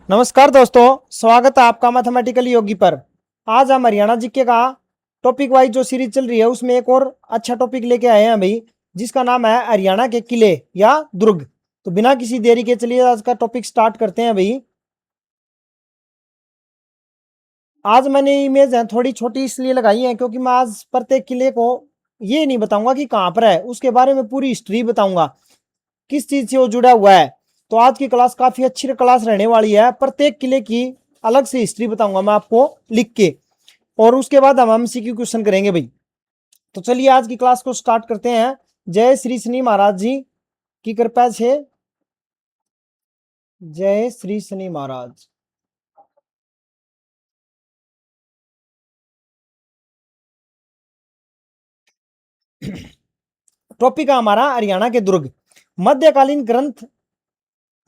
नमस्कार दोस्तों, स्वागत है आपका मैथमेटिकल योगी पर। आज हम हरियाणा जीके का टॉपिक वाइज जो सीरीज चल रही है उसमें एक और अच्छा टॉपिक लेके आए हैं भाई, जिसका नाम है हरियाणा के किले या दुर्ग। तो बिना किसी देरी के चलिए आज का टॉपिक स्टार्ट करते हैं भाई। आज मैंने इमेज है थोड़ी छोटी इसलिए लगाई है क्योंकि मैं आज प्रत्येक किले को ये नहीं बताऊंगा कि कहां पर है, उसके बारे में पूरी हिस्ट्री बताऊंगा, किस चीज से वो जुड़ा हुआ है। तो आज की क्लास काफी अच्छी क्लास रहने वाली है। प्रत्येक किले की अलग से हिस्ट्री बताऊंगा मैं आपको लिख के, और उसके बाद हम एमसीक्यू क्वेश्चन करेंगे भाई। तो चलिए आज की क्लास को स्टार्ट करते हैं। जय श्री शनि महाराज जी की कृपा से। जय श्री शनि महाराज। टॉपिक है हमारा हरियाणा के दुर्ग। मध्यकालीन ग्रंथ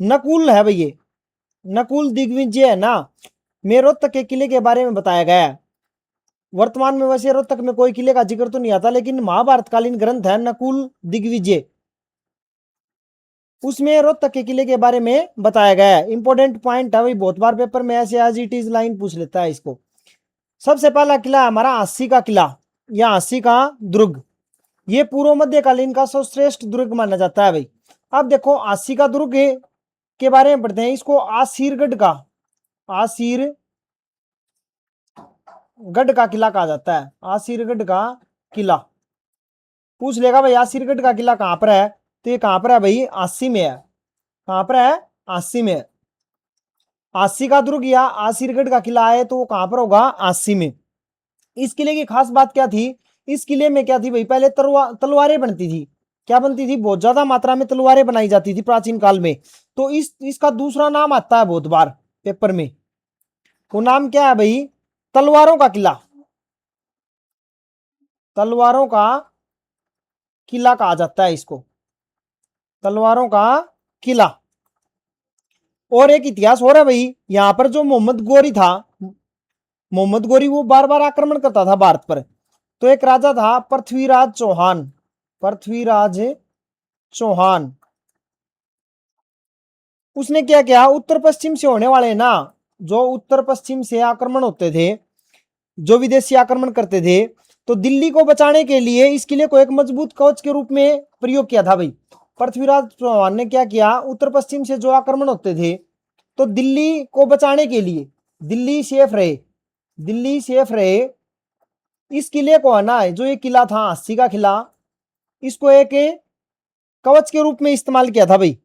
नकुल है भाई, ये नकुल दिग्विजय है ना, में रोहतक के किले के बारे में बताया गया है। वर्तमान में वैसे रोहतक में कोई किले का जिक्र तो नहीं आता, लेकिन महाभारत कालीन ग्रंथ है नकुल दिग्विजय, उसमें रोहतक के किले के बारे में बताया गया है। इंपॉर्टेंट पॉइंट है भाई, बहुत बार पेपर में ऐसे एज इट इज लाइन पूछ लेता है इसको। सबसे पहला किला हमारा अस्सी का किला या अस्सी का दुर्ग। ये पूर्व मध्यकालीन का सर्वश्रेष्ठ दुर्ग माना जाता है भाई। अब देखो अस्सी का दुर्ग के बारे में पढ़ते हैं। इसको आसीरगढ़ का आसीरगढ़ का किला कहा जाता है। आसीरगढ़ का किला पूछ लेगा भाई, आसीरगढ़ का किला कहां पर है, तो ये कहां पर है भाई, अस्सी में है। कहां पर है, अस्सी में है। अस्सी का दुर्ग या आसीरगढ़ का किला है तो वो कहां पर होगा, अस्सी में। इस किले की खास बात क्या थी, इस किले में क्या थी भाई, पहले तलवारें बनती थी। क्या बनती थी, बहुत ज्यादा मात्रा में तलवारें बनाई जाती थी प्राचीन काल में। तो इसका दूसरा नाम आता है बहुत बार पेपर में। वो नाम क्या है भाई, तलवारों का किला। तलवारों का किला कहा जाता है इसको, तलवारों का किला। और एक इतिहास हो रहा है भाई, यहां पर जो मोहम्मद गोरी था, मोहम्मद गोरी वो बार बार आक्रमण करता था भारत पर। तो एक राजा था पृथ्वीराज चौहान, पृथ्वीराज चौहान। उसने क्या किया, उत्तर पश्चिम से होने वाले ना, जो उत्तर पश्चिम से आक्रमण होते थे, जो विदेशी आक्रमण करते थे, तो दिल्ली को बचाने के लिए इस किले को एक मजबूत कवच के रूप में प्रयोग किया था भाई। पृथ्वीराज चौहान ने क्या किया, उत्तर पश्चिम से जो आक्रमण होते थे, तो दिल्ली को बचाने के लिए, दिल्ली सेफ रहे, दिल्ली सेफ रहे, इस किले को है ना, जो ये किला था अस्सी का किला, इसको एक कवच के रूप में इस्तेमाल किया था भाई।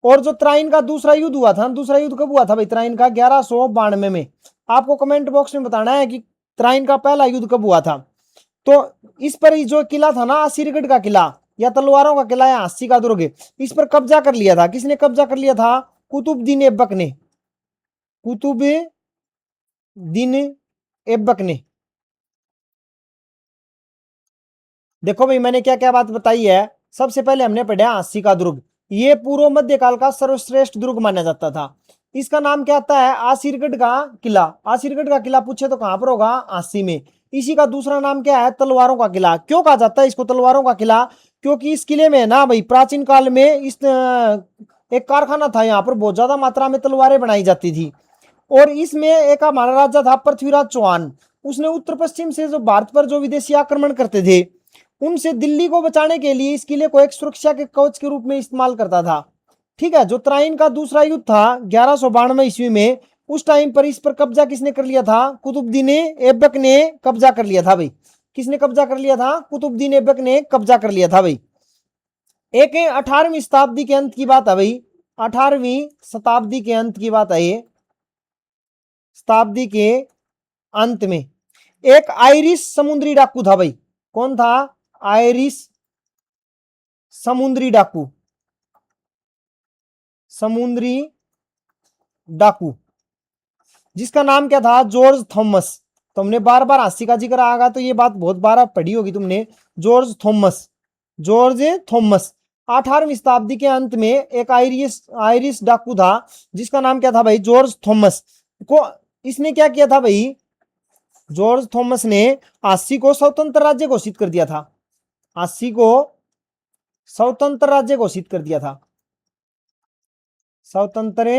और जो त्राइन का दूसरा युद्ध हुआ था, दूसरा युद्ध कब हुआ था भाई, त्राइन का 1192 में। आपको कमेंट बॉक्स में बताना है कि त्राइन का पहला युद्ध कब हुआ था। तो इस पर जो किला था ना, सिरगढ़ का किला या तलवारों का किला या अस्सी का दुर्ग, इस पर कब्जा कर लिया था। किसने कब्जा कर लिया था, कुतुबुद्दीन ऐबक ने, कुतुबुद्दीन ऐबक ने। देखो भाई मैंने क्या क्या बात बताई है। सबसे पहले हमने पढ़ा अस्सी का दुर्ग, ये पूर्व मध्यकाल का सर्वश्रेष्ठ दुर्ग माना जाता था। इसका नाम क्या आता है, आसिरगढ़ का किला। आसिरगढ़ का किला पूछे तो कहां पर होगा, अस्सी में। इसी का दूसरा नाम क्या है, तलवारों का किला। क्यों कहा जाता है इसको तलवारों का किला, क्योंकि इस किले में ना भाई प्राचीन काल में इस एक कारखाना था, यहाँ पर बहुत ज्यादा मात्रा में तलवारें बनाई जाती थी। और इसमें एक हमारा राजा था पृथ्वीराज चौहान, उसने उत्तर पश्चिम से जो भारत पर जो विदेशी आक्रमण करते थे, उनसे दिल्ली को बचाने के लिए इस किले को एक सुरक्षा के कवच के रूप में इस्तेमाल करता था। ठीक है, जो त्राइन का दूसरा युद्ध था 1192 ईस्वी में, उस टाइम पर इस पर कब्जा किसने कर लिया था, कुतुबुद्दीन ऐबक ने कब्जा कर लिया था भाई। किसने कब्जा कर लिया था, कुतुबुद्दीन ऐबक ने कब्जा कर लिया था भाई। एक 18वीं शताब्दी के अंत की बात है भाई, 18वीं शताब्दी के अंत की बात है ये। शताब्दी के अंत में एक आयरिश समुद्री डाकू था भाई। कौन था, आयरिश समुद्री डाकू, समुद्री डाकू, जिसका नाम क्या था, जॉर्ज थॉमस। तुमने बार बार अस्सी का जिक्र आएगा तो ये बात बहुत बार पढ़ी होगी तुमने, जॉर्ज थॉमस, जॉर्ज थॉमस। 18वीं शताब्दी के अंत में एक आयरिश आयरिश डाकू था, जिसका नाम क्या था भाई, जॉर्ज थॉमस को। इसने क्या किया था भाई, जॉर्ज थॉमस ने अस्सी को स्वतंत्र राज्य घोषित कर दिया था, अस्सी को स्वतंत्र राज्य घोषित कर दिया था, स्वतंत्र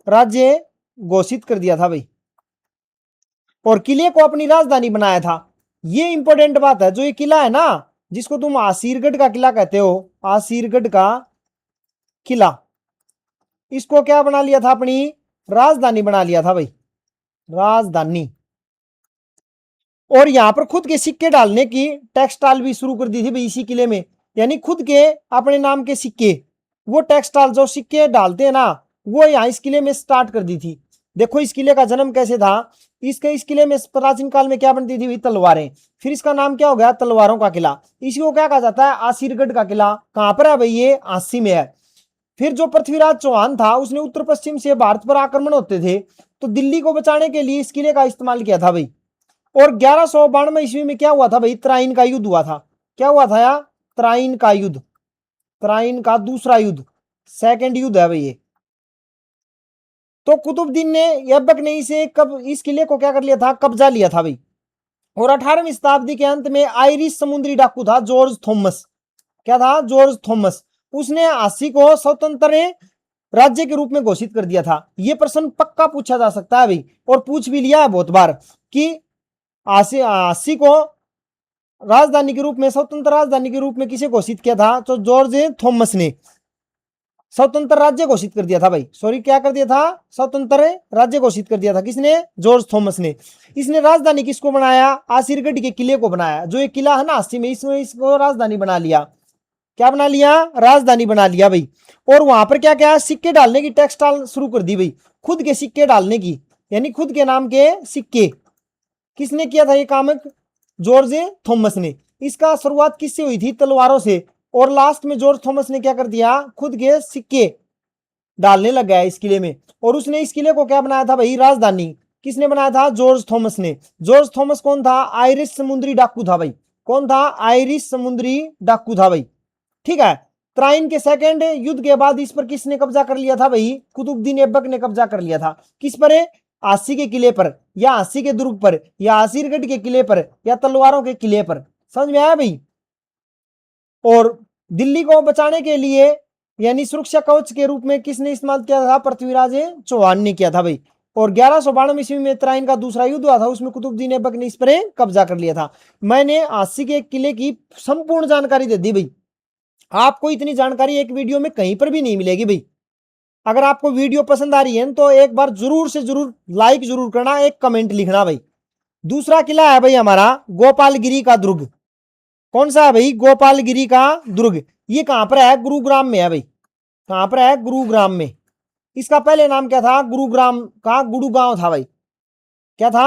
राज्य घोषित कर दिया था भाई, और किले को अपनी राजधानी बनाया था। ये इंपॉर्टेंट बात है, जो ये किला है ना, जिसको तुम आसीरगढ़ का किला कहते हो, आसीरगढ़ का किला, इसको क्या बना लिया था, अपनी राजधानी बना लिया था भाई, राजधानी। और यहां पर खुद के सिक्के डालने की टेक्सटाइल भी शुरू कर दी थी भाई इसी किले में, यानी खुद के अपने नाम के सिक्के, वो टेक्सटाइल जो सिक्के डालते हैं ना, वो यहाँ इस किले में स्टार्ट कर दी थी। देखो इस किले का जन्म कैसे था, इस किले में प्राचीन काल में क्या बनती थी, तलवारें। फिर इसका नाम क्या हो गया, तलवारों का किला। इसी को क्या कहा जाता है, आसीरगढ़ का किला। कहां पर है भाई, ये आसी में है। फिर जो पृथ्वीराज चौहान था, उसने उत्तर पश्चिम से भारत पर आक्रमण होते थे, तो दिल्ली को बचाने के लिए इस किले का इस्तेमाल किया था भाई। और 1192 ईस्वी में क्या हुआ था भाई, तराइन का युद्ध हुआ था। क्या हुआ था यार, तराइन का युद्ध, तराइन का दूसरा युद्ध, सेकंड युद्ध है भाई ये। तो कुतुबुद्दीन ने, ऐबक ने इसे कब, इस किले को क्या कर लिया था, कब्जा लिया था भाई। और 18वीं शताब्दी के अंत में आयरिश समुद्री डाकू था जॉर्ज थॉमस। क्या था, जॉर्ज थॉमस। उसने आसी को स्वतंत्र राज्य के रूप में घोषित कर दिया था। यह प्रश्न पक्का पूछा जा सकता है भाई, और पूछ भी लिया है बहुत बार, कि आसी को राजधानी के रूप में, स्वतंत्र राजधानी के रूप में किसे घोषित किया था, तो जॉर्ज थॉमस ने स्वतंत्र राज्य घोषित कर दिया था भाई। सॉरी, क्या कर दिया था, स्वतंत्र राज्य घोषित कर दिया था। किसने, जॉर्ज थॉमस ने। इसने राजधानी किसको बनाया, आसिरगढ़ के किले को बनाया। जो ये किला है ना अस्सी में, इसमें इसको राजधानी बना लिया। क्या बना लिया, राजधानी बना लिया भाई। और वहां पर क्या क्या, सिक्के डालने की टेक्सटाइल शुरू कर दी भाई, खुद के सिक्के डालने की, यानी खुद के नाम के सिक्के। किसने किया था ये काम, जॉर्ज थॉमस ने। इसका शुरुआत किससे हुई थी, तलवारों से। और लास्ट में जॉर्ज थॉमस ने क्या कर दिया, खुद के सिक्के डालने लग गया इस किले में। और उसने इस किले को क्या बनाया था भाई, राजधानी। किसने बनाया था, जॉर्ज थॉमस ने। जॉर्ज थॉमस कौन था, आयरिश समुद्री डाकू था भाई। कौन था, आयरिश समुद्री डाकू था भाई। ठीक है। तराइन के सेकंड युद्ध के बाद इस पर किसने कब्जा कर लिया था भाई, कुतुबुद्दीन ऐबक ने कब्जा कर लिया था। किस पर, आसी के किले पर, या आसी के दुर्ग पर, या आसीरगढ़ के किले पर, या तलवारों के किले पर। समझ में आया भाई। और दिल्ली को बचाने के लिए, यानी सुरक्षा कवच के रूप में किसने इस्तेमाल किया था, पृथ्वीराज चौहान ने किया था भाई। और 1192 ईस्वी में तराइन का दूसरा युद्ध हुआ था, उसमें कुतुबुद्दीन ऐबक ने इस पर कब्जा कर लिया था। मैंने आसी के किले की संपूर्ण जानकारी दे दी भाई। आपको इतनी जानकारी एक वीडियो में कहीं पर भी नहीं मिलेगी भाई। अगर आपको वीडियो पसंद आ रही है तो एक बार जरूर से जरूर लाइक जरूर करना, एक कमेंट लिखना भाई। दूसरा किला है भाई हमारा गोपालगिरी का दुर्ग। कौन सा है भाई, गोपालगिरी का दुर्ग। ये कहां पर है, गुरुग्राम में है भाई। कहां पर है, गुरुग्राम में। इसका पहले नाम क्या था, गुरुग्राम का गुड़गांव था भाई। क्या था,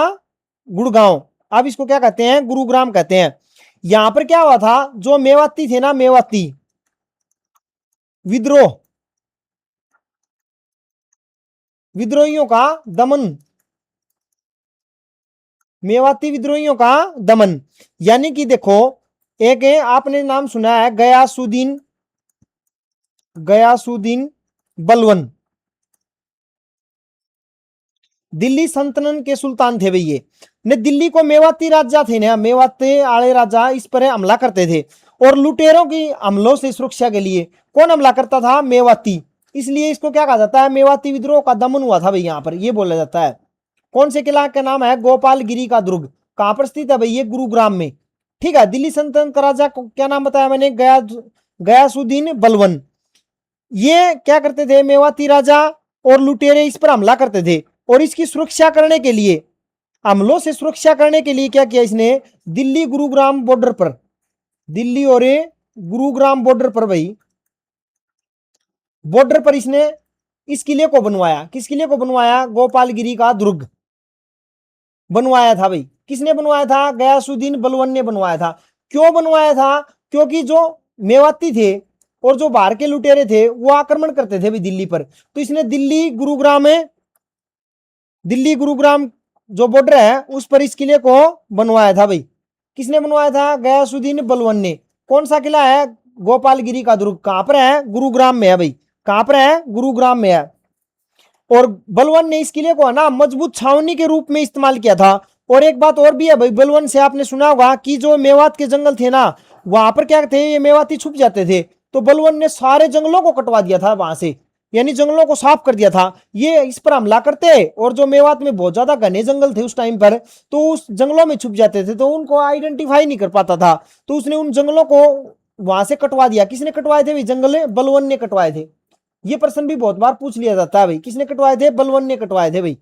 गुड़गांव। अब इसको क्या कहते हैं, गुरुग्राम कहते हैं। यहां पर क्या हुआ था, जो मेवाती थे ना, मेवाती विद्रोह, विद्रोहियों का दमन, मेवाती विद्रोहियों का दमन। यानी कि देखो, एक है, आपने नाम सुना है गयासुद्दीन, गयासुद्दीन बलवन। दिल्ली सल्तनत के सुल्तान थे भाई ये ने। दिल्ली को मेवाती राजा थे ना, मेवाती आले राजा इस पर हमला करते थे। और लुटेरों की हमलों से सुरक्षा के लिए कौन हमला करता था, मेवाती। इसलिए इसको क्या कहा जाता है, मेवाती विद्रोह का दमन हुआ था भाई। यहाँ पर ये बोला जाता है। कौन से किला का नाम है, गोपालगिरी का दुर्ग। कहां पर स्थित है भाई, ये गुरुग्राम में। ठीक है। दिल्ली सल्तनत का राजा को क्या नाम बताया मैंने, गयासुद्दीन बलवन। ये क्या करते थे, मेवाती राजा और लुटेरे इस पर हमला करते थे। और इसकी सुरक्षा करने के लिए, हमलों से सुरक्षा करने के लिए क्या किया इसने, दिल्ली गुरुग्राम बॉर्डर पर, दिल्ली और गुरुग्राम बॉर्डर पर भाई, बॉर्डर पर इसने इस किले को बनवाया। किस किले को बनवाया, गोपालगिरी का दुर्ग बनवाया था भाई। किसने बनवाया था, गयासुद्दीन बलवन ने बनवाया था। क्यों बनवाया था, क्योंकि जो मेवाती थे और जो बाहर के लुटेरे थे वो आक्रमण करते थे भाई दिल्ली पर। तो इसने दिल्ली गुरुग्राम में, दिल्ली गुरुग्राम जो बॉर्डर है उस पर इस किले को बनवाया था भाई। किसने बनवाया था, गयासुद्दीन बलवन ने। कौन सा किला है, गोपालगिरी का दुर्ग। कहां पर है, गुरुग्राम में है भाई। कहां पर है, गुरुग्राम में है। और बलवन ने इस किले को ना मजबूत छावनी के रूप में इस्तेमाल किया था। और एक बात और भी है भाई, बलवन से आपने सुना होगा कि जो मेवात के जंगल थे ना, वहां पर क्या थे, ये मेवाती छुप जाते थे। तो बलवन ने सारे जंगलों को कटवा दिया था वहां से। यानी जंगलों को साफ कर दिया था। ये इस पर हमला करते, और जो मेवात में बहुत ज्यादा घने जंगल थे उस टाइम पर, तो उस जंगलों में छुप जाते थे, तो उनको आइडेंटिफाई नहीं कर पाता था, तो उसने उन जंगलों को वहां से कटवा दिया। किसने कटवाए थे भाई? जंगल बलवन ने कटवाए थे। ये प्रश्न भी बहुत बार पूछ लिया जाता है भाई, किसने कटवाए थे? बलवन ने कटवाए थे भाई।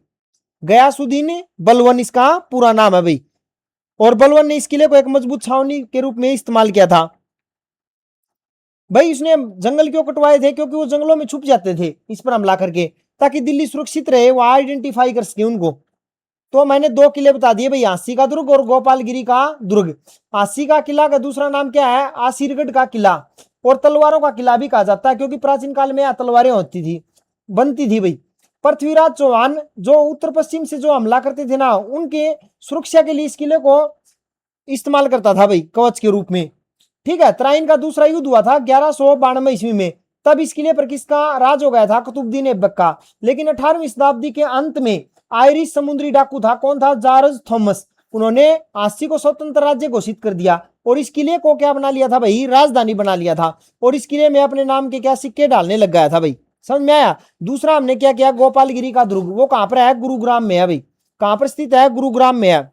गयासुद्दीन बलवन इसका पूरा नाम है भाई। और बलवन ने इस किले को एक मजबूत छावनी के रूप में इस्तेमाल किया था। भाई उसने जंगल क्यों कटवाए थे? क्योंकि वो जंगलों में छुप जाते थे इस पर हमला करके, ताकि दिल्ली सुरक्षित रहे, वो आइडेंटिफाई कर सके उनको। तो मैंने दो किले बता दिए भाई, हांसी का दुर्ग और गोपालगिरी का दुर्ग। हांसी का किला का दूसरा नाम क्या है? आसिरगढ़ का किला। और तलवारों का किला भी कहा जाता है, क्योंकि प्राचीन काल में तलवारें होती थी, बनती थी भाई। पृथ्वीराज चौहान जो उत्तर पश्चिम से जो हमला करते थे ना, उनके सुरक्षा के लिए इस किले को इस्तेमाल करता था भाई, कवच के रूप में। ठीक है। तराइन का दूसरा युद्ध हुआ था 1192 ईस्वी में। तब इस किले पर किसका राज हो गया था? कुतुबुद्दीन ऐबक का। लेकिन 18वीं शताब्दी के अंत में आयरिश समुद्री डाकू था, कौन था? George Thomas. उन्होंने आसी को स्वतंत्र राज्य घोषित कर दिया, और इस किले को क्या बना लिया था भाई? राजधानी बना लिया था। और इस किले में अपने नाम के क्या सिक्के डालने लग गया था भाई। समझ में आया? दूसरा हमने क्या किया? गोपालगिरी का दुर्ग। वो कहां पर है? गुरुग्राम में है भाई। कहां पर स्थित है? गुरुग्राम में है।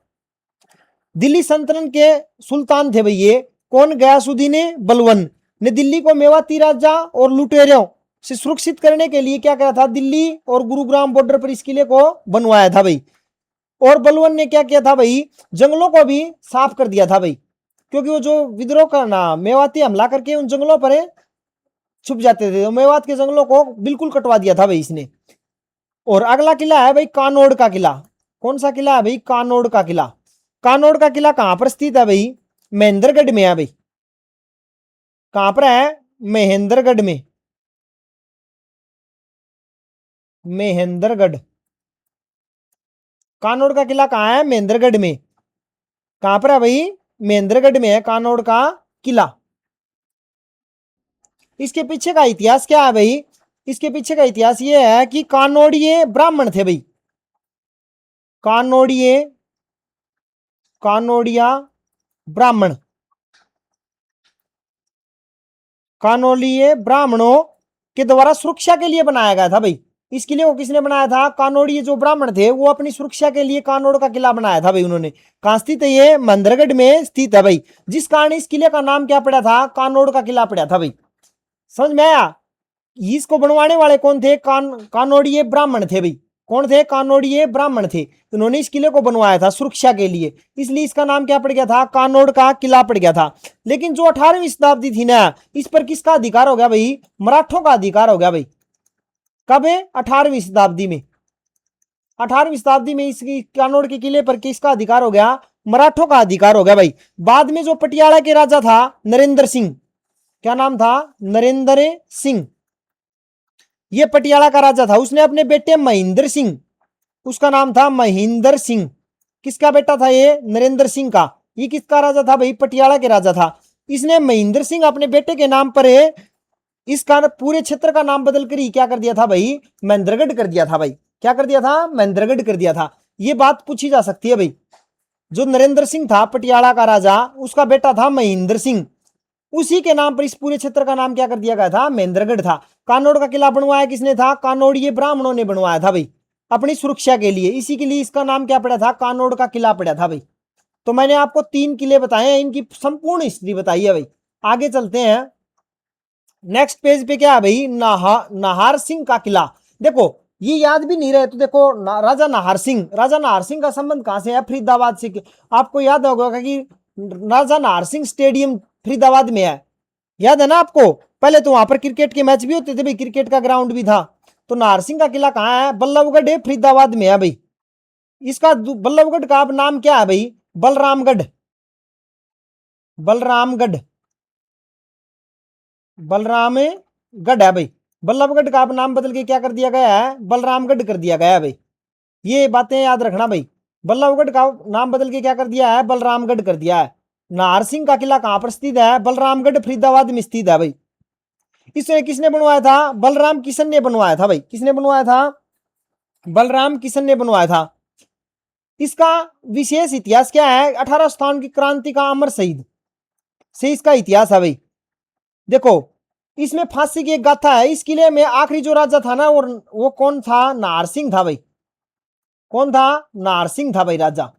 दिल्ली सल्तनत के सुल्तान थे भाई ये। कौन? गयासुद्दीन बलवन ने दिल्ली को मेवाती राजा और लुटेरों से सुरक्षित करने के लिए क्या किया था? दिल्ली और गुरुग्राम बॉर्डर पर इस किले को बनवाया था भाई। और बलवन ने क्या किया था भाई? जंगलों को भी साफ कर दिया था भाई, क्योंकि वो जो विद्रोह करना मेवाती हमला करके उन जंगलों पर छुप जाते थे, तो मेवात के जंगलों को बिल्कुल कटवा दिया था भाई इसने। और अगला किला है भाई कानोड़ का किला। कौन सा किला है भाई? कानोड़ का किला। कानोड़ का किला कहां पर स्थित है भाई? महेंद्रगढ़ में है भाई। कहां पर है? महेंद्रगढ़ में। महेंद्रगढ़। कानोड़ का किला कहां है? महेंद्रगढ़ में। कहां पर है भाई? महेंद्रगढ़ में है कानोड़ का किला। इसके पीछे का इतिहास क्या है भाई? इसके पीछे का इतिहास ये है कि कानोड़िए ब्राह्मण थे भाई। कानोड़िए, कानोड़िया ब्राह्मण। कानोड़िए ब्राह्मणों के द्वारा सुरक्षा के लिए बनाया गया था भाई। इस किले को किसने बनाया था? कानोड़िए जो ब्राह्मण थे, वो अपनी सुरक्षा के लिए कानोड़ का किला बनाया था भाई उन्होंने। कहां स्थित है ये? महेंद्रगढ़ में स्थित है भाई। जिस कारण इस किले का नाम क्या पड़ा था? कानोड़ का किला पड़ा था भाई। समझ में आया? इसको बनवाने वाले कौन थे? कानोड़िए ब्राह्मण थे भाई। कौन थे? कानोड़िए ब्राह्मण थे। उन्होंने इस किले को बनवाया था सुरक्षा के लिए, इसलिए इसका नाम क्या पड़ गया था? कानोड़ का किला पड़ गया था। लेकिन जो 18वीं शताब्दी थी ना, इस पर किसका अधिकार हो गया भाई? मराठों का अधिकार हो गया भाई। कब है? 18वीं शताब्दी में। 18वीं शताब्दी में इसकी कानोड़ के किले पर किसका अधिकार हो गया? मराठों का अधिकार हो गया भाई। बाद में जो पटियाला के राजा था नरेंद्र सिंह, क्या नाम था? नरेंद्र सिंह। ये पटियाला का राजा था। उसने अपने बेटे महेंद्र सिंह, उसका नाम था महेंद्र सिंह। किसका बेटा था ये? नरेंद्र सिंह का। ये किसका राजा था भाई? पटियाला के राजा था। इसने महेंद्र सिंह अपने बेटे के नाम पर इसका पूरे क्षेत्र का नाम बदलकर ही क्या कर दिया था भाई? महेंद्रगढ़ कर दिया था भाई। क्या कर दिया था? महेंद्रगढ़ कर दिया था। ये बात पूछी जा सकती है भाई। जो नरेंद्र सिंह था पटियाला का राजा, उसका बेटा था महेंद्र सिंह, उसी के नाम पर इस पूरे क्षेत्र का नाम क्या कर दिया गया था? महेंद्रगढ़ था। कानोड़ का किला बनवाया किसने था? कानोड़िए ब्राह्मणों ने बनवाया था भाई, अपनी सुरक्षा के लिए। इसी के लिए इसका नाम क्या पड़ा था? कानोड़ का किला पड़ा था भाई। तो मैंने आपको 3 किले बताए हैं, इनकी संपूर्ण हिस्ट्री बताई है भाई। आगे चलते हैं। नेक्स्ट पेज पे क्या है भाई? नाहर सिंह का किला। देखो ये याद भी नहीं रहे तो देखो, राजा नाहर सिंह। राजा नाहर सिंह का संबंध कहां से है? फरीदाबाद से। आपको याद होगा कि राजा नाहर सिंह स्टेडियम फरीदाबाद में है, याद है ना आपको? पहले तो वहां पर क्रिकेट के मैच भी होते थे भाई, क्रिकेट का ग्राउंड भी था। तो नाहर सिंह का किला कहां है? बल्लभगढ़ फरीदाबाद में है भाई। इसका बल्लभगढ़ का अब नाम क्या है भाई? बलरामगढ़। बलरामगढ़, बलरामगढ़ है भाई। बल्लभगढ़ का अब नाम बदल के क्या कर दिया गया है? बलरामगढ़ कर दिया गया है भाई। ये बातें याद रखना भाई। बल्लभगढ़ का नाम बदल के क्या कर दिया है? बलरामगढ़ कर दिया है। नाहर सिंह का किला कहां पर स्थित है? बलरामगढ़ फरीदाबाद में स्थित है भाई। इसे किसने बनवाया था? बलराम किशन ने बनवाया था भाई। किसने बनवाया था? बलराम किशन ने बनवाया था। इसका विशेष इतिहास क्या है? 18 स्थान की क्रांति का अमर शहीद से इसका इतिहास है भाई। देखो इसमें फांसी की एक गाथा है। इस किले में आखिरी जो राजा था ना, और वो कौन था? नारसिंह था भाई। कौन था? नारसिंह था भाई राजा।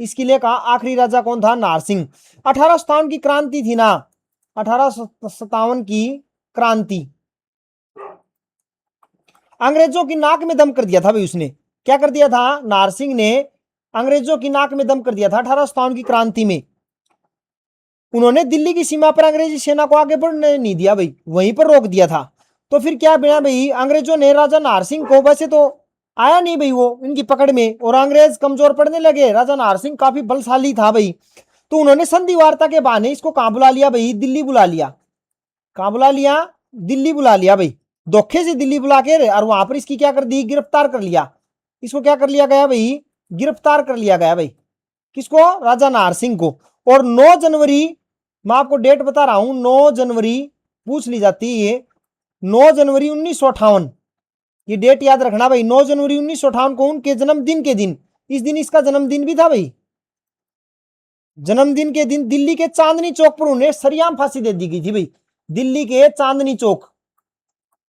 इस किले का आखिरी राजा कौन था? नारसिंह। 1857 की क्रांति थी ना, 1857 की क्रांति, अंग्रेजों की नाक में दम कर दिया था भाई उसने। क्या कर दिया था? नारसिंह ने अंग्रेजों की नाक में दम कर दिया था 1857 की क्रांति में। उन्होंने दिल्ली की सीमा पर अंग्रेजी सेना को आगे बढ़ने नहीं दिया भाई, वहीं पर रोक दिया था। तो फिर क्या बना भाई, अंग्रेजों ने राजा नारसिंह को, वैसे तो आया नहीं भाई वो इनकी पकड़ में, और अंग्रेज कमजोर पड़ने लगे। राजा नारसिंह काफी बलशाली था भाई, तो उन्होंने संधि वार्ता के बहाने इसको कहां बुला लिया भाई? दिल्ली बुला लिया। कहां बुला लिया? दिल्ली बुला लिया भाई। धोखे से दिल्ली बुला के, और वहां पर इसकी क्या कर दी? गिरफ्तार कर लिया। इसको क्या कर लिया गया भाई? गिरफ्तार कर लिया गया भाई। किसको? राजा नारसिंह को। और 9 जनवरी, मैं आपको डेट बता रहा हूं, 9 जनवरी पूछ ली जाती है ये, 9 जनवरी 1958, ये डेट याद रखना भाई। 9 जनवरी 1958 को उनके जन्मदिन के दिन, इस दिन इसका जन्मदिन भी था भाई, जन्मदिन के दिन दिल्ली के चांदनी चौक पर उन्हें सरेआम फांसी दे दी गई थी भाई। दिल्ली के चांदनी चौक,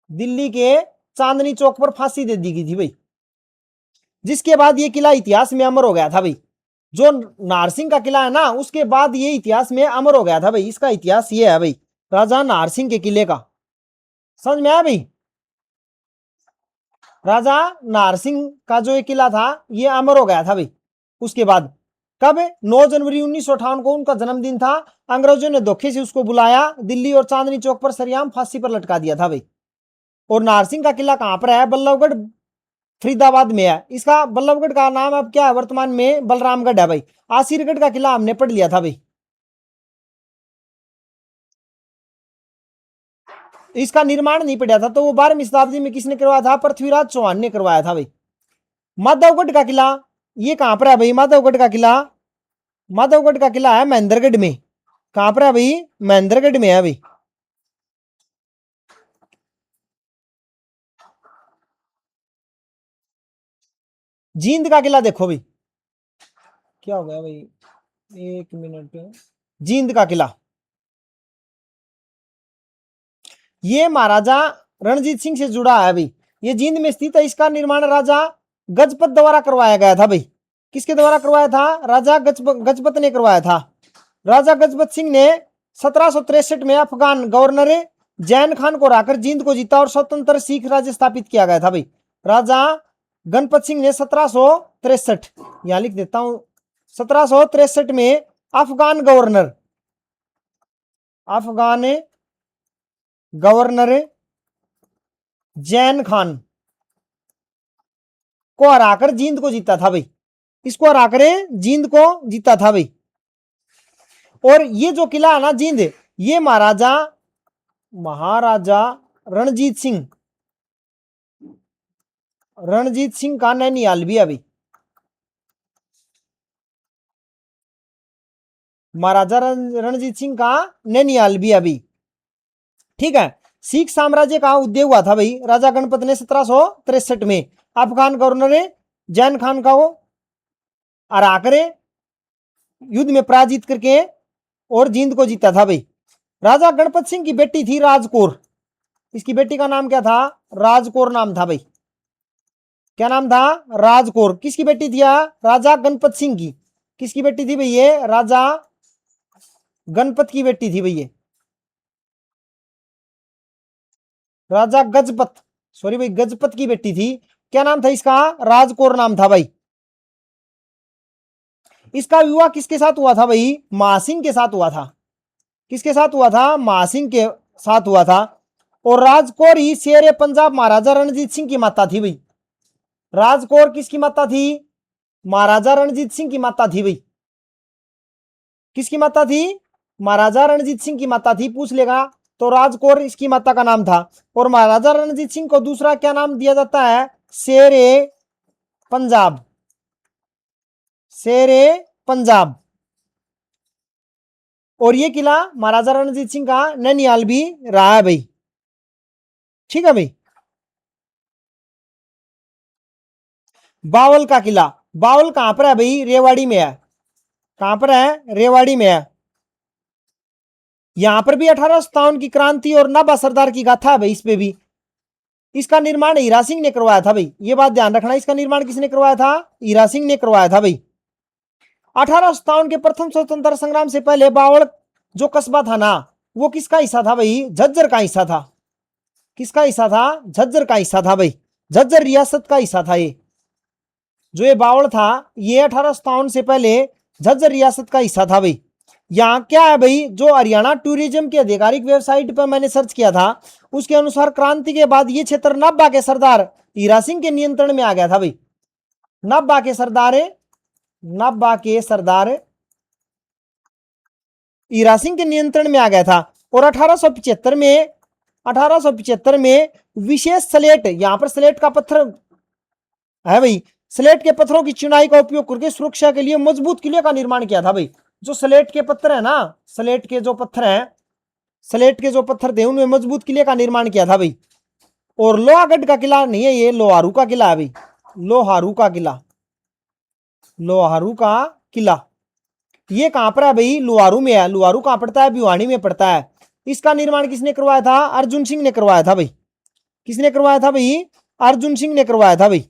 दिल्ली के चांदनी चौक पर फांसी दे दी गई थी भाई। जिसके बाद ये किला इतिहास में अमर हो गया था भाई। जो नारसिंह का किला है ना, उसके बाद ये इतिहास में अमर हो गया था भाई। इसका इतिहास ये है भाई, राजा नारसिंह के किले का। समझ में आया भाई? राजा नारसिंह का जो ये किला था, ये अमर हो गया था भाई। उसके बाद कब? 9 जनवरी 1958 को उनका जन्मदिन था। अंग्रेजों ने धोखे से उसको बुलाया दिल्ली, और चांदनी चौक पर सरेआम फांसी पर लटका दिया था भाई। और नारसिंह का किला कहां पर है? बल्लभगढ़, फरीदाबाद में है। इसका बल्लभगढ़ का नाम अब क्या है वर्तमान में? बलरामगढ़ है भाई। आसिरगढ़ का किला हमने पढ़ लिया था भाई। इसका निर्माण नहीं पड़ा था, तो वो 12वीं शताब्दी में किसने करवाया था? पृथ्वीराज चौहान ने करवाया था भाई। माधवगढ़ का किला, ये कहां पर है भाई? माधवगढ़ का किला, माधवगढ़ का किला है महेंद्रगढ़ में। कहां पर है भाई? महेंद्रगढ़ में है भाई। जींद का किला देखो भाई, क्या हो गया भाई, 1 मिनट। जींद का किला, ये महाराजा रणजीत सिंह से जुड़ा है भाई। ये जींद में स्थित है। इसका निर्माण राजा गजपत द्वारा करवाया गया था भाई। किसके द्वारा करवाया था? राजा गजपत ने करवाया था। राजा गजपत सिंह ने 1763 में अफगान गवर्नर जैन खान को हराकर जींद को जीता, और स्वतंत्र सिख राज्य स्थापित किया गया था भाई। राजा गणपत सिंह ने 1763, यहां लिख देता हूं, 1763 में अफगान गवर्नर, अफगान गवर्नर जैन खान को हराकर जींद को जीता था भाई। इसको हराकर जींद को जीता था भाई। और ये जो किला है ना जींद, ये महाराजा महाराजा रणजीत सिंह, रणजीत सिंह का नैनियाल भी है भाई। महाराजा रणजीत सिंह का नैनियाल भी है अभी। ठीक है। सिख साम्राज्य का उदय हुआ था भाई राजा गणपत ने 1763 में अफगान गवर्नर जैन खान का वो हरा करे, युद्ध में पराजित करके, और जींद को जीता था भाई। राजा गणपत सिंह की बेटी थी राजकौर। इसकी बेटी का नाम क्या था? राजकौर नाम था भाई। क्या नाम था? राजकौर। किसकी बेटी थी? राजा गणपत सिंह की। किसकी बेटी थी भाई? ये राजा गणपत की बेटी थी भाई ये, राजा गजपत, सॉरी भाई, गजपत की बेटी थी। क्या नाम था इसका? राजकौर नाम था भाई। इसका विवाह किसके साथ हुआ था भाई? महासिंह के साथ हुआ था। किसके साथ हुआ था? महासिंह के साथ हुआ था। और राजकौर ही शेर पंजाब महाराजा रणजीत सिंह की माता थी भाई। राजकौर किसकी माता थी? महाराजा रणजीत सिंह की माता थी भाई। किसकी माता थी? महाराजा रणजीत सिंह की माता थी, पूछ लेगा तो राजकौर इसकी माता का नाम था। और महाराजा रणजीत सिंह को दूसरा क्या नाम दिया जाता है? शेरे पंजाब, शेरे पंजाब। और ये किला महाराजा रणजीत सिंह का नैनियाल भी रहा है भाई। ठीक है भाई। बावल का किला, बावल कहां पर है भाई? रेवाड़ी में है। कहां पर है? रेवाड़ी में है। यहां पर भी 1857 की क्रांति और नाभा सरदार की गाथा है भाई। इस पे भी इसका निर्माण हीरा सिंह ने करवाया था भाई, ये बात ध्यान रखना। इसका निर्माण किसने करवाया था? हीरा सिंह ने करवाया था भाई। 1857 के प्रथम स्वतंत्रता संग्राम से पहले बावल जो कस्बा था ना, वो किसका हिस्सा था भाई? झज्जर का हिस्सा था। किसका हिस्सा था? झज्जर का हिस्सा था भाई। झज्जर रियासत का हिस्सा था ये। जो ये बावल था ये 1857 से पहले झज्जर रियासत का हिस्सा था भाई। यहाँ क्या है भाई, जो हरियाणा टूरिज्म की आधिकारिक वेबसाइट पर मैंने सर्च किया था उसके अनुसार क्रांति के बाद ये क्षेत्र नाभा के सरदार हीरा सिंह के नियंत्रण में आ गया था भाई। नाभा के सरदार हीरा सिंह के नियंत्रण में आ गया था। और 1875 में विशेष स्लेट, यहां पर स्लेट का पत्थर है भाई, स्लेट के पत्थरों की चुनाई का उपयोग करके सुरक्षा के लिए मजबूत किले का निर्माण किया था भाई। जो स्लेट के पत्थर है ना, स्लेट के जो पत्थर हैं, स्लेट के जो पत्थर थे उनमें मजबूत किले का निर्माण किया था भाई। और लोहागढ़ का किला नहीं है, ये लोहारू का किला है भाई। लोहारू का किला, लोहारू का किला ये कहां पर है भाई? लोहारू में है। लोहारू कहां पड़ता है? भिवानी में पड़ता है। इसका निर्माण किसने करवाया था? अर्जुन सिंह ने करवाया था भाई। किसने करवाया था भाई? अर्जुन सिंह ने करवाया था भाई।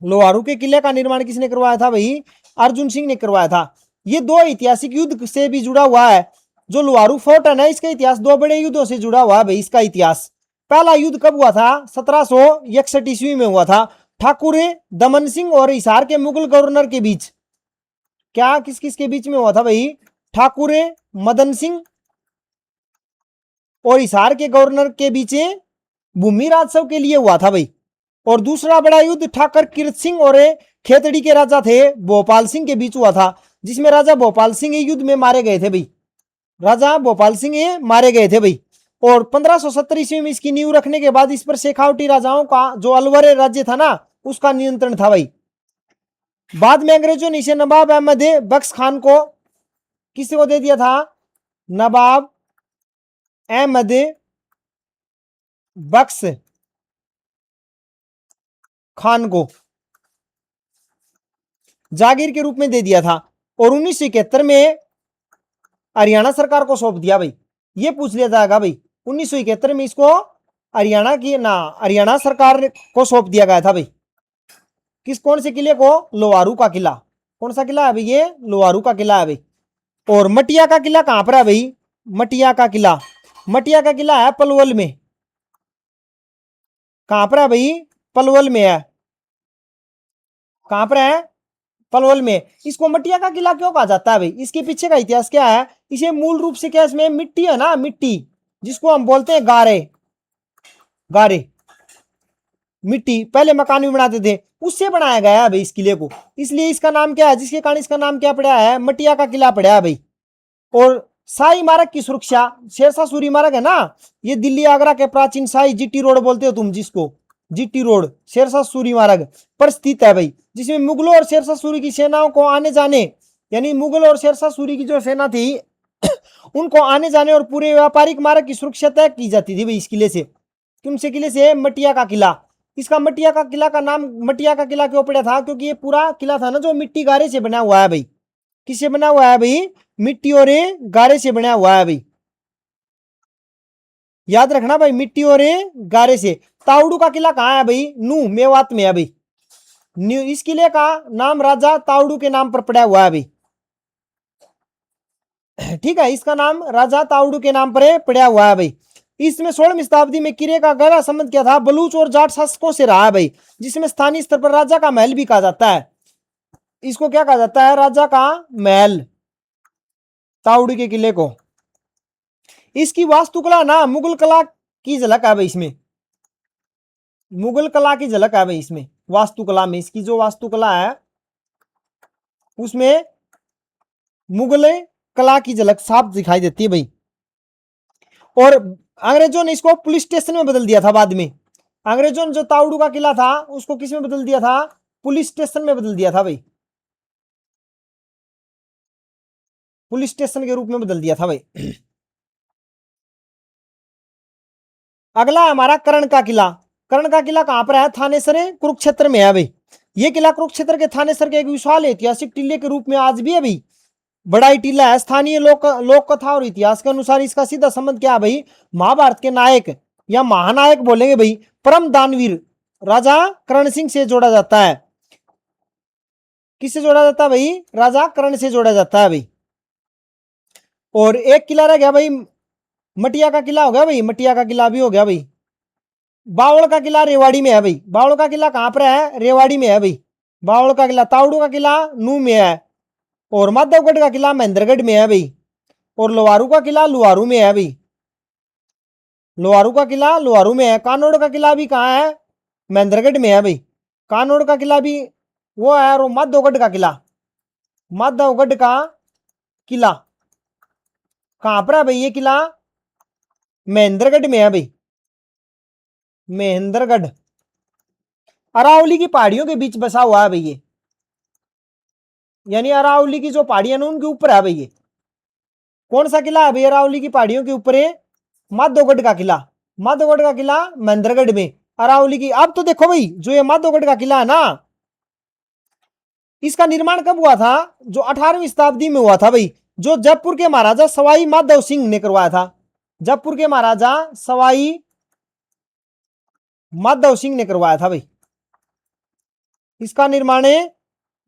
लोहारू के किले का निर्माण किसने करवाया था भाई? अर्जुन सिंह ने करवाया था। ये दो ऐतिहासिक युद्ध से भी जुड़ा हुआ है। जो लोहारू फोर्ट है ना, इसका इतिहास दो बड़े युद्धों से जुड़ा हुआ है भाई। इसका इतिहास, पहला युद्ध कब हुआ था? 1761 ईस्वी में हुआ था, ठाकुर दमन सिंह और हिसार के मुगल गवर्नर के बीच। क्या किस किस के बीच में हुआ था भाई? ठाकुर मदन सिंह और हिसार के गवर्नर के बीच भूमि राजस्व के लिए हुआ था भाई। और दूसरा बड़ा युद्ध ठाकर कीर्त सिंह और खेतड़ी के राजा थे भोपाल सिंह के बीच हुआ था, जिसमें राजा भोपाल सिंह युद्ध में मारे गए थे भाई। राजा भोपाल सिंह मारे गए थे भाई। और 1570 ईस्वी में इसकी नींव रखने के बाद इस पर शेखावटी राजाओं का जो अलवर राज्य था ना, उसका नियंत्रण था भाई। बाद में अंग्रेजों ने इसे नवाब अहमद बख्श खान को किसी को दे दिया था? नवाब अहमद बख्श खान को जागीर के रूप में दे दिया था। और 1971 में हरियाणा सरकार को सौंप दिया भाई। ये पूछ लिया जाएगा भाई, 1971 में इसको हरियाणा सरकार को सौंप दिया गया था भाई। कौन से किले को? लोहारू का किला। कौन सा किला है भाई? ये लोहारू का किला है भाई। और मटिया का किला कहां पर है भाई? मटिया का किला है पलवल में। कहां पर है भाई? पलवल में है। कहां पर है? पलवल में। इसको मटिया का किला क्यों कहा जाता है भाई? इसके पीछे का इतिहास क्या है? इसे मूल रूप से क्या, इसमें मिट्टी है ना, मिट्टी जिसको हम बोलते हैं गारे, मिट्टी पहले मकान भी बनाते थे, उससे बनाया गया है भाई इस किले को। इसलिए इसका नाम क्या है? जिसके कारण इसका नाम क्या पड़ा है? मटिया का किला पड़ा है भाई। और शाही इमारत की सुरक्षा, शेरशाह सूरी इमारत है ना, ये दिल्ली आगरा के प्राचीन शाही जीटी रोड बोलते हो तुम जिसको, जीटी रोड शेरशाह सूरी इमारत पर स्थित है भाई। जिसमें मुगलों और शेरशाह सूरी की सेनाओं को आने जाने, यानी मुगल और शेरशाह सूरी की जो सेना थी उनको आने जाने और पूरे व्यापारिक मार्ग की सुरक्षा तय की जाती थी भाई इस किले से। किन से किले से? मटिया का किला। इसका मटिया का किला का नाम मटिया का किला क्यों पड़ा था? क्योंकि ये पूरा किला था ना जो मिट्टी गारे से बना हुआ है भाई। किससे बना हुआ है भाई? मिट्टी और गारे से बना हुआ है भाई। याद रखना भाई, मिट्टी और गारे से। ताउडू का किला कहाँ है भाई? नू मेवात में है भाई। इस किले का नाम राजा ताउडू के नाम पर पड़ा हुआ है भाई। ठीक है, इसका नाम राजा ताउडू के नाम पर पड़ा हुआ है भाई। इसमें 16वीं शताब्दी में किले का गहरा संबंध क्या था? बलूच और जाट शासकों से रहा है भाई, जिसमें स्थानीय स्तर पर राजा का महल भी कहा जाता है। इसको क्या कहा जाता है? राजा का महल, ताउडू के किले को। इसकी वास्तुकला ना मुगल कला की झलक है भाई इसमें, मुगल कला की झलक है भाई इसमें। वास्तुकला में इसकी जो वास्तुकला है उसमें मुगल कला की झलक साफ दिखाई देती है भाई। और अंग्रेजों ने इसको पुलिस स्टेशन में बदल दिया था बाद में। अंग्रेजों ने जो ताउडू का किला था उसको किस में बदल दिया था? पुलिस स्टेशन में बदल दिया था भाई, पुलिस स्टेशन के रूप में बदल दिया था भाई। अगला हमारा कर्ण का किला। कर्ण का किला कहां पर है? थानेसर कुरुक्षेत्र में है भाई। ये किला कुरुक्षेत्र के थानेसर के एक विशाल ऐतिहासिक टीले के रूप में आज भी है भाई। बड़ा टीला है। स्थानीय लोक कथा और इतिहास के अनुसार इसका सीधा संबंध क्या है भाई, महाभारत के नायक या महानायक बोलेंगे भाई, परम दानवीर राजा कर्ण सिंह से जोड़ा जाता है। किससे जोड़ा जाता है भाई, राजा कर्ण से जोड़ा जाता है भाई। और एक किला रह गया भाई, मटिया का किला हो गया भाई, मटिया का किला भी हो गया भाई। बावड़ का किला रेवाड़ी में है भाई, बावड़ का किला कहां पर है, रेवाड़ी में है भाई। बावड़ का किला, तावड़ू का किला नू में है, और माधवगढ़ का किला महेंद्रगढ़ में है भाई, और लोहारू का किला लोहारू में है भाई। लोहारू का किला लोहारू में है। कानोड़ का किला भी कहाँ है, महेंद्रगढ़ में है भाई। कानोड़ का किला भी वो है, और माधवगढ़ का किला, माधवगढ़ का किला कहां पर है भाई, ये किला महेंद्रगढ़ में है भाई, महेंद्रगढ़। अरावली की पहाड़ियों के बीच बसा हुआ है भाई ये, यानी अरावली की जो पहाड़ियां ना उनके ऊपर है भाई ये। कौन सा किला है भाई अरावली की पहाड़ियों के ऊपर है, माधवगढ़ का किला। माधवगढ़ का किला महेंद्रगढ़ में, अरावली की। अब तो देखो भाई, जो ये माधवगढ़ का किला है ना, इसका निर्माण कब हुआ था, जो 18वीं शताब्दी में हुआ था भाई, जो जयपुर के महाराजा सवाई माधव सिंह ने करवाया था। जयपुर के महाराजा सवाई माधव सिंह ने करवाया था भाई। इसका निर्माण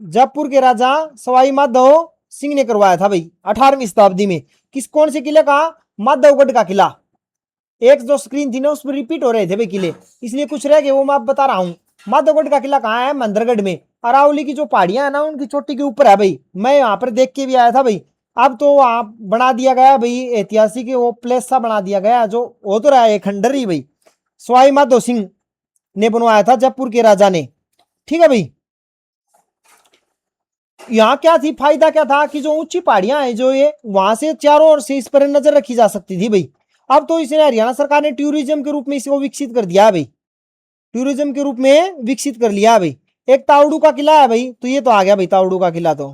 जयपुर के राजा सवाई माधव सिंह ने करवाया था भाई 18वीं शताब्दी में। किस कौन से किले का, माधवगढ़ का किला। एक जो स्क्रीन थी ना उसमें रिपीट हो रहे थे भाई किले, इसलिए कुछ रह गए, वो मैं आप बता रहा हूं। माधवगढ़ का किला कहाँ है, महेंद्रगढ़ में। अरावली की जो पहाड़ियां है ना उनकी चोटी के ऊपर है भाई, मैं यहाँ पर देख के भी आया था भाई। अब तो वहां बना दिया गया भाई, ऐतिहासिक वो प्लेस सा बना दिया गया, जो हो तो रहा है खंडर ही भाई, सवाई माधव सिंह ने बनवाया था जयपुर के राजा ने। ठीक है भाई। यहाँ क्या थी, फायदा क्या था कि जो ऊंची पहाड़ियां हैं जो ये, वहां से चारों ओर से इस पर नजर रखी जा सकती थी भाई। अब तो इसे हरियाणा सरकार ने टूरिज्म के रूप में इसको विकसित कर दिया भाई, टूरिज्म के रूप में विकसित कर लिया भाई। एक तावड़ू का किला है भाई, तो ये तो आ गया भाई तावड़ू का किला। तो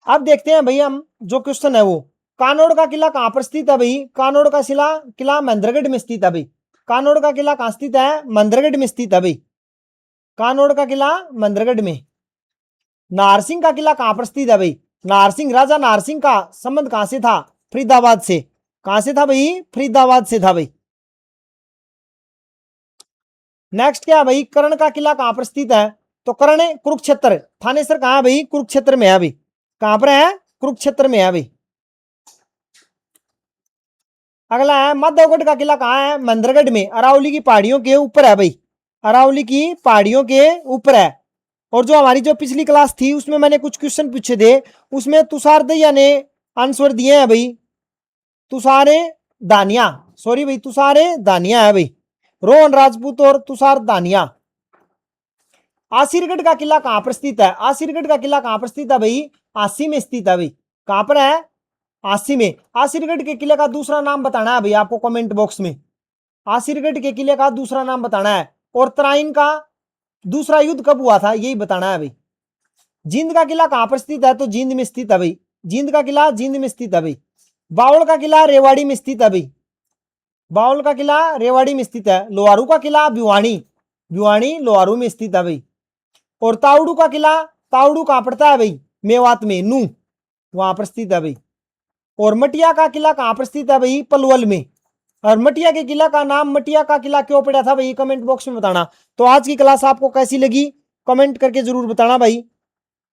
अब देखते हैं भाई हम, जो क्वेश्चन है वो, कानोड़ का किला कहां पर स्थित है भाई, कानोड़ का किला महेंद्रगढ़ में स्थित है भाई। कानोड़ का किला कहां स्थित है, महेंद्रगढ़ में स्थित है भाई। कानोड़ का किला महेंद्रगढ़ में। नारसिंह का किला कहां पर स्थित है भाई, नारसिंह, राजा नारसिंह का संबंध कहां से था, फरीदाबाद से। कहां से था भाई, फरीदाबाद से था भाई। नेक्स्ट क्या है भाई, कर्ण का किला कहां पर स्थित है, तो कर्ण कुरुक्षेत्र, थानेसर कहां है भाई, कुरुक्षेत्र में है भाई। कहां पर है, कुरुक्षेत्र में है भाई। अगला है माधवगढ़ का किला कहां है, महेंद्रगढ़ में, अरावली की पहाड़ियों के ऊपर है भाई, अरावली की पहाड़ियों के ऊपर है। और जो हमारी जो पिछली क्लास थी उसमें मैंने कुछ क्वेश्चन पूछे थे, उसमें तुषार दैया ने आंसर दिए हैं भाई, तुषारे दानिया, सॉरी भाई तुषारे दानिया है भाई, रोहन राजपूत और तुषार दानिया। आसिरगढ़ का किला कहां पर स्थित है, आसिरगढ़ का किला कहां पर स्थित है भाई, आसी में स्थित है भाई। कहां पर है, आसी में। आसिरगढ़ के किले का दूसरा नाम बताना है भाई आपको कमेंट बॉक्स में, आसिरगढ़ के किले का दूसरा नाम बताना है। और तराइन का दूसरा युद्ध कब हुआ था यही बताना है भाई। जींद का किला कहां पर स्थित है, तो जींद में स्थित है भाई, जींद का किला जींद में स्थित है भाई। बावल का किला रेवाड़ी में स्थित है भाई, बावल का किला रेवाड़ी में स्थित है। लोहारू का किला भिवानी, भिवानी लोहारू में स्थित है भाई। और तावड़ू का किला, तावड़ू कहां पड़ता है भाई, मेवात में, नू वहां पर स्थित है भाई। और मटिया का किला कहां पर स्थित है भाई, पलवल में। और मटिया के किला का नाम मटिया का किला क्यों पड़ा था भाई, कमेंट बॉक्स में बताना। तो आज की क्लास आपको कैसी लगी कमेंट करके जरूर बताना भाई।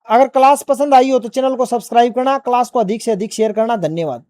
अगर क्लास पसंद आई हो तो चैनल को सब्सक्राइब करना, क्लास को अधिक से अधिक शेयर करना। धन्यवाद।